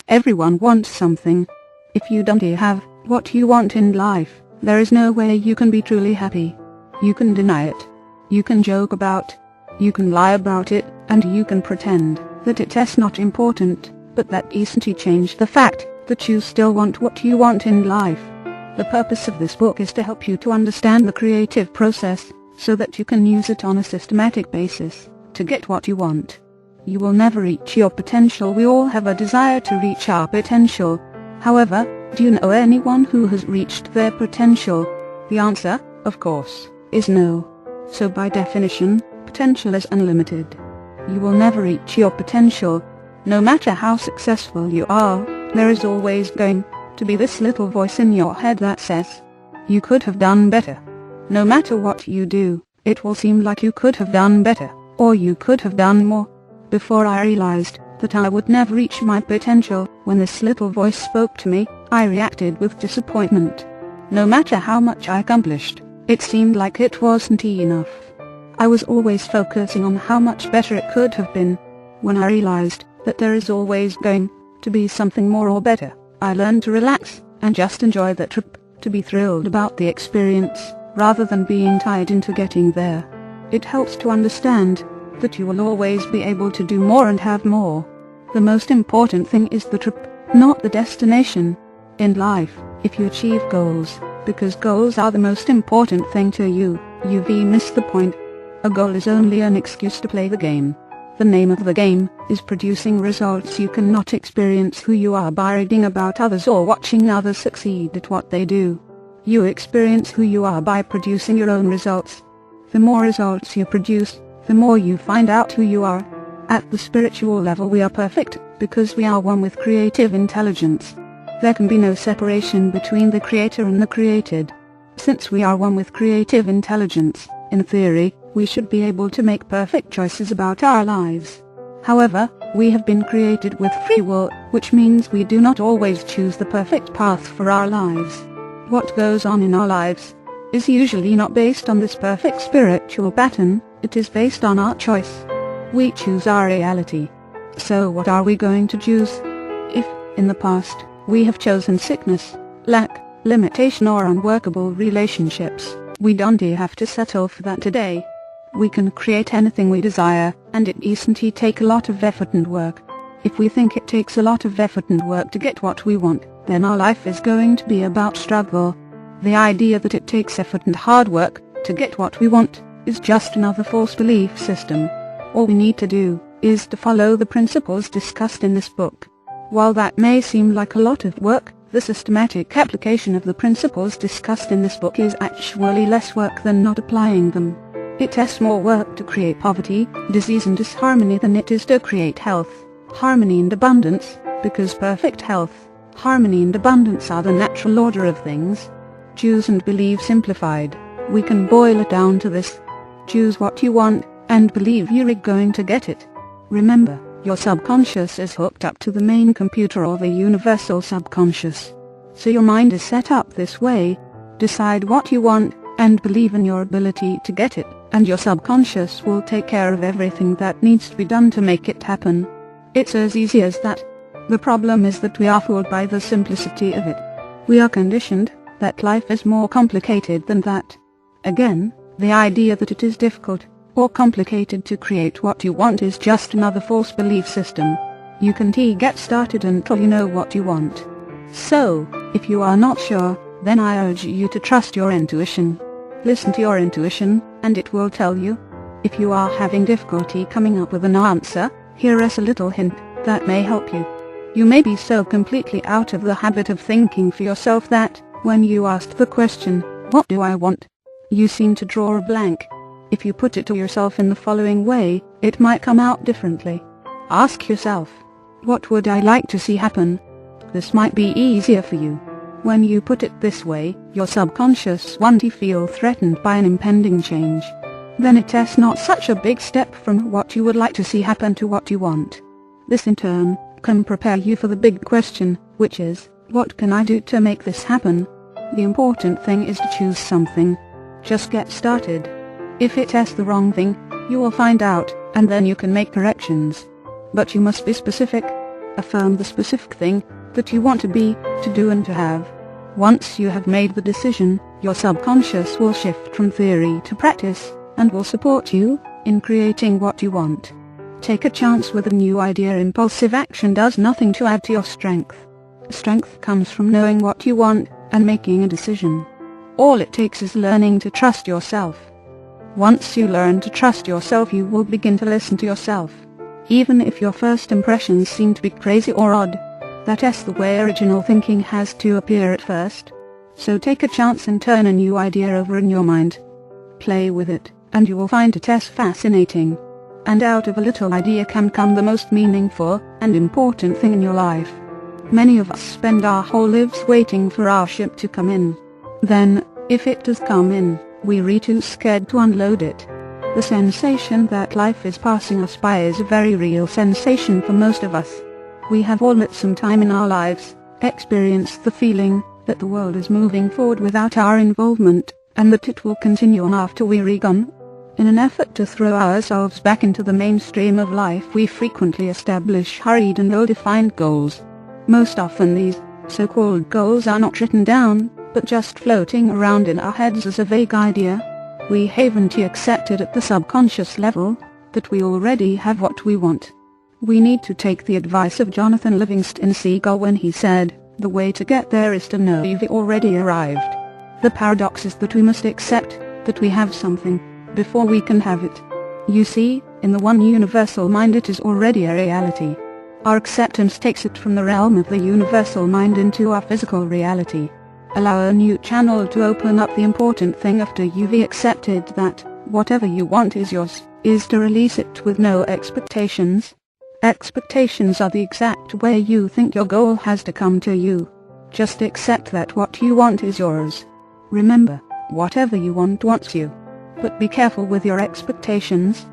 Everyone wants something. If you don't have what you want in life, there is no way you can be truly happy. You can deny it. You can joke about. You can lie about it, and you can pretend that it's not important, but that isn't change the fact that you still want what you want in life. The purpose of this book is to help you to understand the creative process, so that you can use it on a systematic basis to get what you want. You will never reach your potential. We all have a desire to reach our potential. However, do you know anyone who has reached their potential? The answer, of course, is no. So by definition, potential is unlimited. You will never reach your potential. No matter how successful you are, there is always going to be this little voice in your head that says, you could have done better. No matter what you do, it will seem like you could have done better, or you could have done more. Before I realized that I would never reach my potential, when this little voice spoke to me, I reacted with disappointment. No matter how much I accomplished, it seemed like it wasn't enough. I was always focusing on how much better it could have been. When I realized that there is always going to be something more or better, I learned to relax and just enjoy the trip, to be thrilled about the experience, rather than being tied into getting there. It helps to understand that you will always be able to do more and have more. The most important thing is the trip, not the destination. In life, if you achieve goals, because goals are the most important thing to you, you've missed the point. A goal is only an excuse to play the game. The name of the game is producing results. You cannot experience who you are by reading about others or watching others succeed at what they do. You experience who you are by producing your own results. The more results you produce, the more you find out who you are. At the spiritual level we are perfect, because we are one with creative intelligence. There can be no separation between the creator and the created. Since we are one with creative intelligence, in theory, we should be able to make perfect choices about our lives. However, we have been created with free will, which means we do not always choose the perfect path for our lives. What goes on in our lives is usually not based on this perfect spiritual pattern, it is based on our choice. We choose our reality. So what are we going to choose? If, in the past, we have chosen sickness, lack, limitation or unworkable relationships, we don't have to settle for that today. We can create anything we desire, and it isn't take a lot of effort and work. If we think it takes a lot of effort and work to get what we want, then our life is going to be about struggle. The idea that it takes effort and hard work to get what we want is just another false belief system. All we need to do is to follow the principles discussed in this book. While that may seem like a lot of work, the systematic application of the principles discussed in this book is actually less work than not applying them. It takes more work to create poverty, disease and disharmony than it is to create health, harmony and abundance, because perfect health, harmony and abundance are the natural order of things. Choose and believe simplified. We can boil it down to this. Choose what you want, and believe you're going to get it. Remember, your subconscious is hooked up to the main computer or the universal subconscious. So your mind is set up this way. Decide what you want, and believe in your ability to get it, and your subconscious will take care of everything that needs to be done to make it happen. It's as easy as that. The problem is that we are fooled by the simplicity of it. We are conditioned that life is more complicated than that. Again, the idea that it is difficult or complicated to create what you want is just another false belief system. You can't get started until you know what you want. So, if you are not sure, then I urge you to trust your intuition. Listen to your intuition, and it will tell you. If you are having difficulty coming up with an answer, here is a little hint that may help you. You may be so completely out of the habit of thinking for yourself that, when you asked the question, "What do I want?" you seem to draw a blank. If you put it to yourself in the following way, it might come out differently. Ask yourself, what would I like to see happen? This might be easier for you. When you put it this way, your subconscious won't feel threatened by an impending change. Then it is not such a big step from what you would like to see happen to what you want. This in turn can prepare you for the big question, which is, what can I do to make this happen? The important thing is to choose something. Just get started. If it is the wrong thing, you will find out, and then you can make corrections. But you must be specific. Affirm the specific thing that you want to be, to do and to have. Once you have made the decision, your subconscious will shift from theory to practice, and will support you in creating what you want. Take a chance with a new idea. Impulsive action does nothing to add to your strength. Strength comes from knowing what you want and making a decision. All it takes is learning to trust yourself. Once you learn to trust yourself, you will begin to listen to yourself. Even if your first impressions seem to be crazy or odd, that's the way original thinking has to appear at first. So take a chance and turn a new idea over in your mind. Play with it, and you will find it as fascinating. And out of a little idea can come the most meaningful and important thing in your life. Many of us spend our whole lives waiting for our ship to come in. Then, if it does come in, we're too scared to unload it. The sensation that life is passing us by is a very real sensation for most of us. We have all at some time in our lives experienced the feeling that the world is moving forward without our involvement, and that it will continue on after we're gone. In an effort to throw ourselves back into the mainstream of life, we frequently establish hurried and ill-defined goals. Most often these so-called goals are not written down, but just floating around in our heads as a vague idea. We haven't accepted at the subconscious level that we already have what we want. We need to take the advice of Jonathan Livingston Seagull when he said, "The way to get there is to know you've already arrived." The paradox is that we must accept that we have something before we can have it. You see, in the one universal mind it is already a reality. Our acceptance takes it from the realm of the universal mind into our physical reality. Allow a new channel to open up. The important thing after you've accepted that whatever you want is yours, is to release it with no expectations. Expectations are the exact way you think your goal has to come to you. Just accept that what you want is yours. Remember, whatever you want wants you. But be careful with your expectations.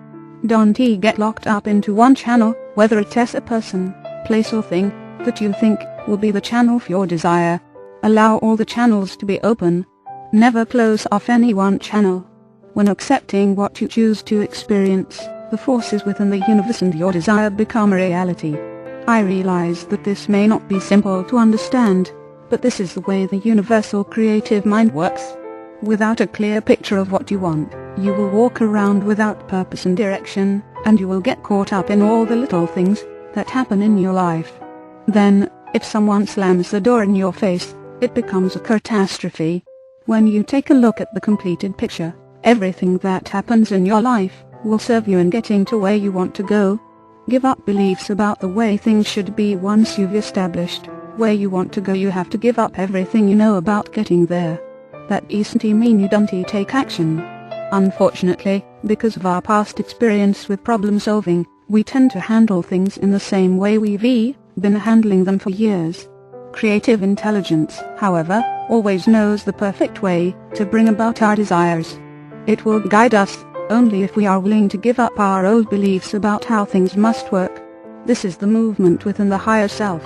Don't get locked up into one channel, whether it's a person, place or thing, that you think will be the channel for your desire. Allow all the channels to be open. Never close off any one channel. When accepting what you choose to experience, the forces within the universe and your desire become a reality. I realize that this may not be simple to understand, but this is the way the universal creative mind works. Without a clear picture of what you want, you will walk around without purpose and direction, and you will get caught up in all the little things that happen in your life. Then, if someone slams the door in your face, it becomes a catastrophe. When you take a look at the completed picture, everything that happens in your life will serve you in getting to where you want to go. Give up beliefs about the way things should be. Once you've established where you want to go, you have to give up everything you know about getting there. That doesn't mean you don't take action. Unfortunately, because of our past experience with problem solving, we tend to handle things in the same way we've been handling them for years. Creative intelligence, however, always knows the perfect way to bring about our desires. It will guide us only if we are willing to give up our old beliefs about how things must work. This is the movement within the higher self.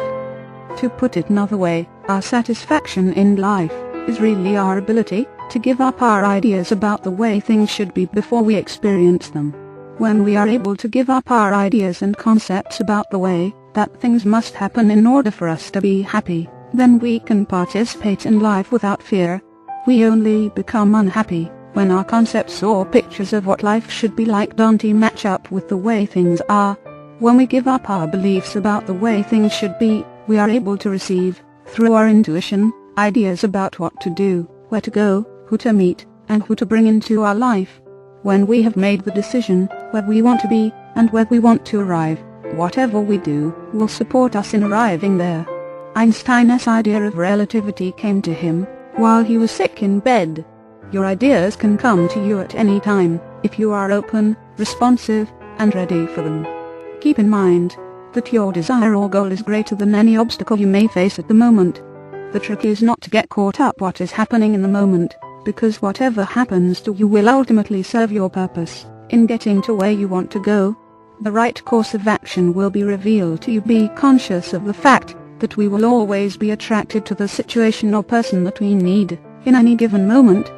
To put it another way, our satisfaction in life is really our ability to give up our ideas about the way things should be before we experience them. When we are able to give up our ideas and concepts about the way that things must happen in order for us to be happy, then we can participate in life without fear. We only become unhappy when our concepts or pictures of what life should be like don't match up with the way things are. When we give up our beliefs about the way things should be, we are able to receive, through our intuition, ideas about what to do, where to go, who to meet, and who to bring into our life. When we have made the decision where we want to be and where we want to arrive, whatever we do will support us in arriving there. Einstein's idea of relativity came to him while he was sick in bed. Your ideas can come to you at any time, if you are open, responsive, and ready for them. Keep in mind that your desire or goal is greater than any obstacle you may face at the moment. The trick is not to get caught up what is happening in the moment, because whatever happens to you will ultimately serve your purpose in getting to where you want to go. The right course of action will be revealed to you. Be conscious of the fact that we will always be attracted to the situation or person that we need in any given moment.